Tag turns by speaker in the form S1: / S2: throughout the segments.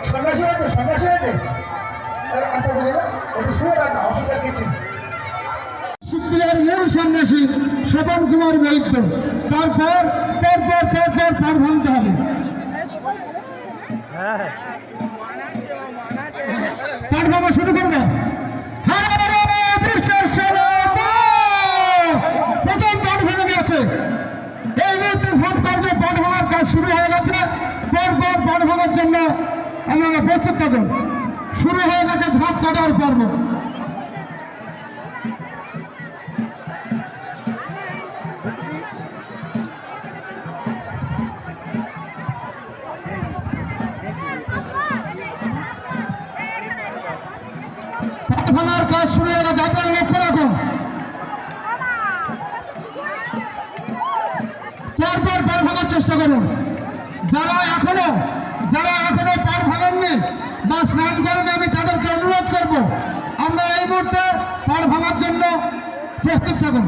S1: সন্ন্যাসী হয়েছে আস্তে ধীরে একটু শুয়ে রাখা অসুবিধা কিছু।
S2: সিদ্ধিয়ার মূল সন্ন্যাসী স্বপন কুমার বৈদ্য। তারপর পার ভাঙতে হবে। পার ভাঙা শুরু করবো। প্রথম পার ভেঙে গেছে। এই মুহূর্তে সব কার্য পার ভাঙার কাজ শুরু হয়ে গেছে। পরপর পার ভাঙার জন্য আমরা প্রস্তুত থাকুন। শুরু হয়ে গেছে ঝাঁপ কাটার পর্ব। ভাঙার কাজ শুরু হয়ে গেছে। আপনারা লক্ষ্য রাখুন। পরপর পার ভাঙার চেষ্টা করুন। যারা এখনো পার ভাঙেননি বা স্নান করেনি, আমি তাদেরকে অনুরোধ করব আমরা এই মুহূর্তে পার ভাঙার জন্য প্রস্তুত থাকুন।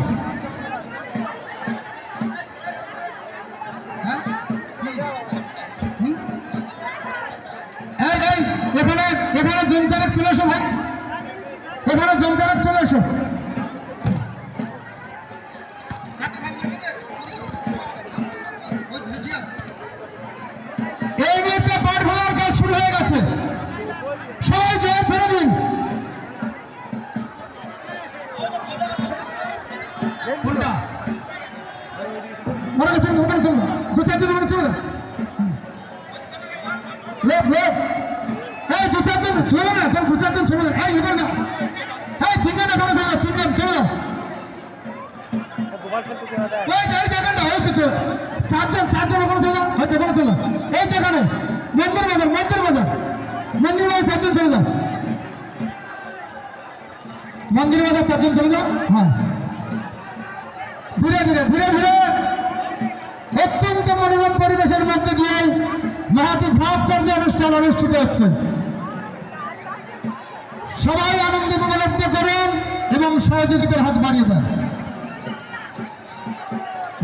S2: এখানে জমচারক চলে এসো ভাই, এখানে জমচারক চলে এসো। এই মুহূর্তে পার ভাঙার কাজ শুরু হয়ে গেছে। সবাই জয় ফেলে দিন। ওখানে চলে দু চারজন ওখানে চলে যাও। এই দু চারজন চলে না, তোর দু চারজন চলে যান। এই ওখানে যাও। এই তিনজন ওখানে চলে যাও, তিনজন চলে যাও। এই দেখেন না, ওই তো চারজন ওখানে চলে যাও। হয়তো ওখানে চলে যাও। এই দেখেন মন্দির বাজার চারজন চলে যাও। মন্দির বাজার চারজন চলে যাও। হ্যাঁ, ধীরে ধীরে অত্যন্ত মনোরম পরিবেশের মধ্যে দিয়ে মহাতি ঝাঁপ কার্য অনুষ্ঠান অনুষ্ঠিত হচ্ছে। সবাই আনন্দ উপলব্ধ করেন এবং সহযোগিতার হাত বাড়িয়ে দেন।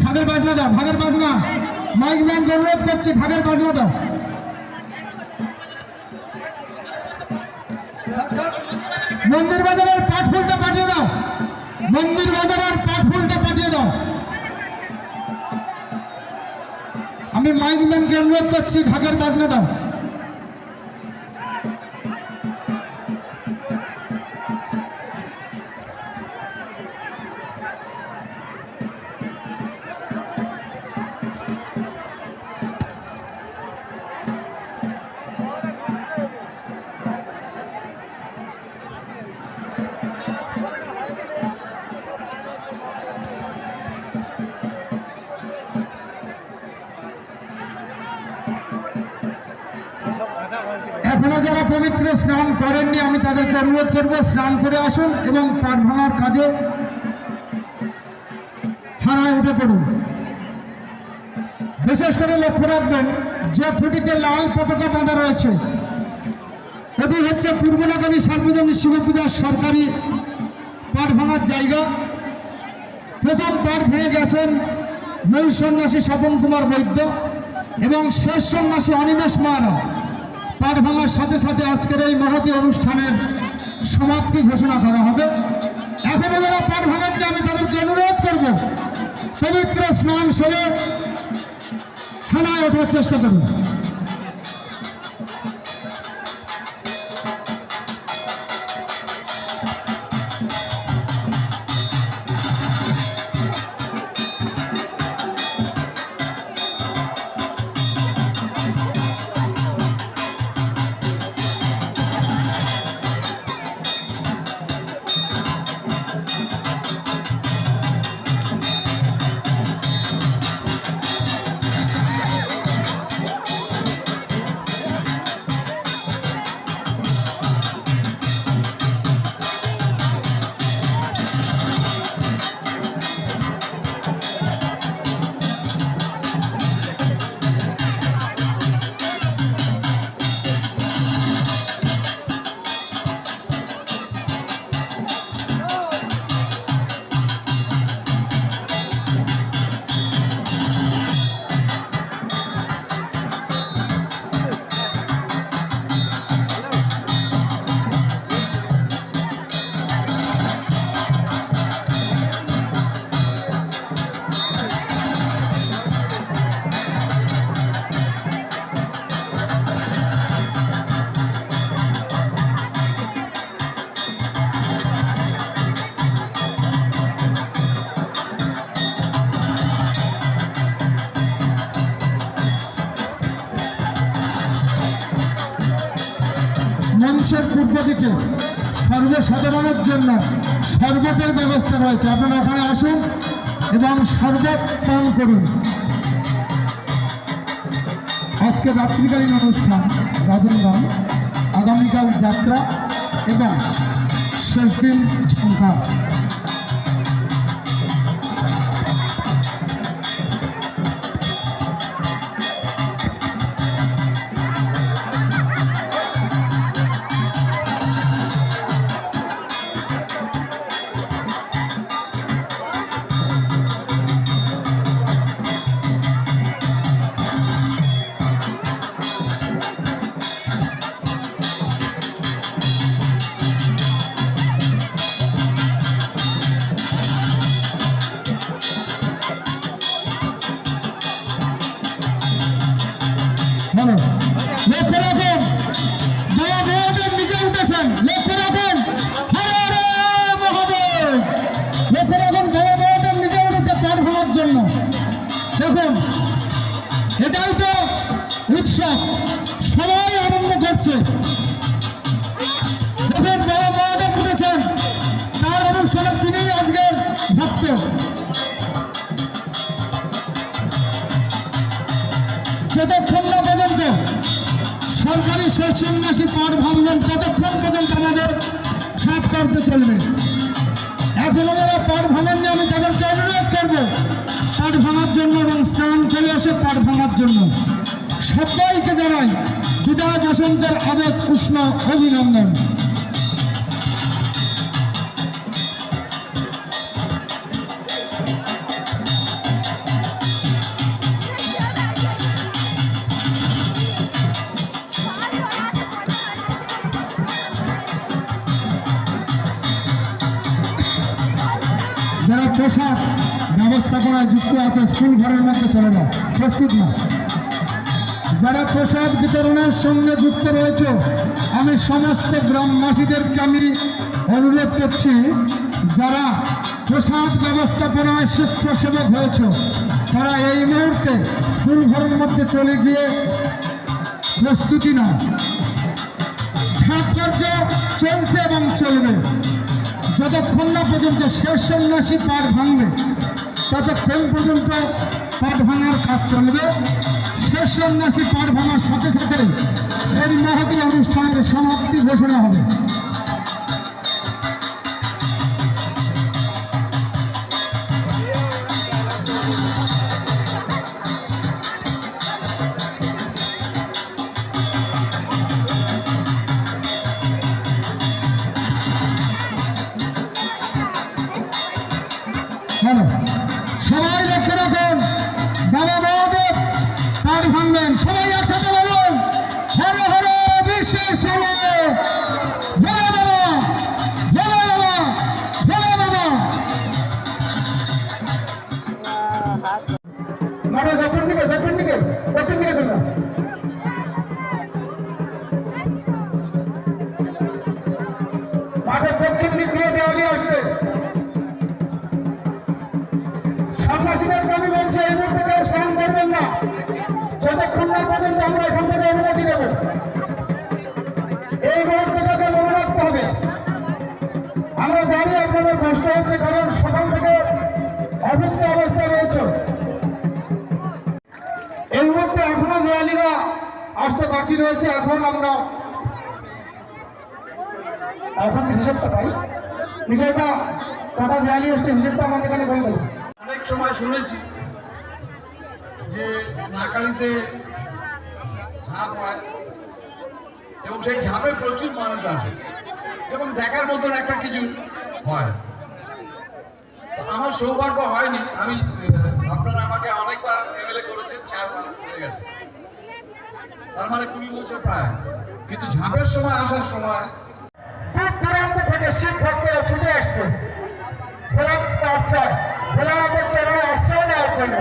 S2: ভাগের বাজনা দাও, ভাগের বাজনা। মাইক ম্যানকে অনুরোধ করছি, ভাগের বাজনা দাও। মন্দির বাজারের পাটফুলটা পাঠিয়ে দাও। মন্দির বাজারের পাটফুলটা পাঠিয়ে দাও। আমি মাইক ম্যানকে অনুরোধ করছি, ভাগের বাজনা দাও। এখনো যারা পবিত্র স্নান করেননি, আমি তাদেরকে অনুরোধ করব স্নান করে আসুন এবং পাট ভাঙার কাজে হানায় উঠে পড়ুন। বিশেষ করে লক্ষ্য রাখবেন যে খুঁটিতে লাল পতাকা বাঁধা রয়েছে, এটি হচ্ছে পূর্বনাকালী সার্বজনীন শিব পূজার সরকারি পাট ভাঙার জায়গা। প্রথম পাট ভেঙে গেছেন মূল সন্ন্যাসী স্বপন কুমার বৈদ্য এবং শেষ সন্ন্যাসী অনিমেষ মারা। পাট ভাঙার সাথে সাথে আজকের এই মহতী অনুষ্ঠানের সমাপ্তি ঘোষণা করা হবে। এখনো যারা পাট ভাঙানকে আমি তাদেরকে অনুরোধ করব পবিত্র স্নান সেরে থানায় ওঠার চেষ্টা করুন। মঞ্চের পূর্ব দিকে সর্বসাধারণের জন্য শরবতের ব্যবস্থা রয়েছে। আপনারা ওখানে আসুন এবং শরবত পান করুন। আজকে রাত্রিকালীন অনুষ্ঠান গাজন, আগামীকাল যাত্রা এবং শেষ দিন ঝঙ্কার। লক্ষ্য রাখুন, বাবা মহাদেব নিজে উঠেছেন। লক্ষ্য রাখুন, হরে হরে মহাদেব। লক্ষ্য রাখুন, বাবা মহাদেব নিজে উঠেছে পাঠ ভাঙার জন্য। দেখুন, এটাই তো উৎসব, সবাই আনন্দ করছে। দেখুন, বাবা মহাদেব উঠেছেন, তার অনুষ্ঠানে তিনি আজকের ভক্ত। যতক্ষণ না পর্যন্ত সরকারি শেষ সন্ন্যাসী পাঠ ভাঙবেন ততক্ষণ পর্যন্ত আমাদের ছাপ কার্য চলবে। এখনো যারা পাঠ ভাঙেননি আমি তাদেরকে অনুরোধ করব পাঠ ভাঙার জন্য এবং স্নান করে এসে পাঠ ভাঙার জন্য। সবাইকে জানাই বিদায় বসন্তের আবেগ উষ্ণ অভিনন্দন। যারা প্রসাদ ব্যবস্থাপনায় যুক্ত আছে স্কুল ঘরের মধ্যে চলে যাও, প্রস্তুত না। যারা প্রসাদ বিতরণের সঙ্গে যুক্ত রয়েছে আমি সমস্ত গ্রামবাসীদেরকে আমি অনুরোধ করছি, যারা প্রসাদ ব্যবস্থাপনায় স্বেচ্ছাসেবক হয়েছে তারা এই মুহূর্তে স্কুল ঘরের মধ্যে চলে গিয়ে প্রস্তুতি নাও। ছাপ কার্য চলছে এবং চলবে যতক্ষণ না পর্যন্ত শেষ সন্ন্যাসী পাঠ ভাঙবে ততক্ষণ পর্যন্ত পাঠ ভাঙার কাজ চলবে। শেষ সন্ন্যাসী পাঠ ভাঙার সাথে সাথে এই মহতী অনুষ্ঠানের সমাপ্তি ঘোষণা হবে। সবাই লক্ষ্য রাখুন, বাবা মহাদেব পাঠ ভাঙবেন। সবাই একসাথে বলুন, হরে হরে বিশ্বেশ্বর, ভোলে বাবা, ভোলে বাবা, ভোলে বাবা। মাঠে দক্ষিণ দিকে, দক্ষিণ দিকে, দক্ষিণ দিকে চলুন। মাঠের দক্ষিণ দিক দিয়ে দেওয়ালি আসছে। সন্ন্যাসীদেরকে আমি বলছি এই মুহূর্তে কেউ স্নান করবেন না যতক্ষণ না পর্যন্ত আমরা এখান থেকে অনুমতি দেব। এই মুহূর্তটাকে মনে রাখতে হবে। আমরা জানি আপনাদের কষ্ট হচ্ছে, কারণ সকাল থেকে অভুক্ত অবস্থায় রয়েছে। এই মুহূর্তে এখনো দেয়ালিরা আসতে বাকি রয়েছে। এখন হিসেবটা পাই, বিষয়টা কটা দেয়ালি আসছে হিসেবটা আমাদের এখানে বলে দেবো।
S3: অনেক সময় শুনেছি যে নাকালিতে ঝাঁপ হয় এবং সেই ঝাঁপে প্রচুর মানুষ আসে এবং দেখার মতন একটা কিছু হয়। আমার সৌভাগ্য হয়নি। আপনারা আমাকে অনেকবার এমএলএ করেছেন, 4 বার হয়ে গেছে, তার মানে 20 বছর প্রায়। কিন্তু ঝাঁপের সময় আসার সময়
S1: দূর দূরান্ত থেকে শিখ ভক্তরা ছুটে আসছে ভোলার রাস্তায় ভোলানাথের চরণে আশ্রয় নেওয়ার জন্য।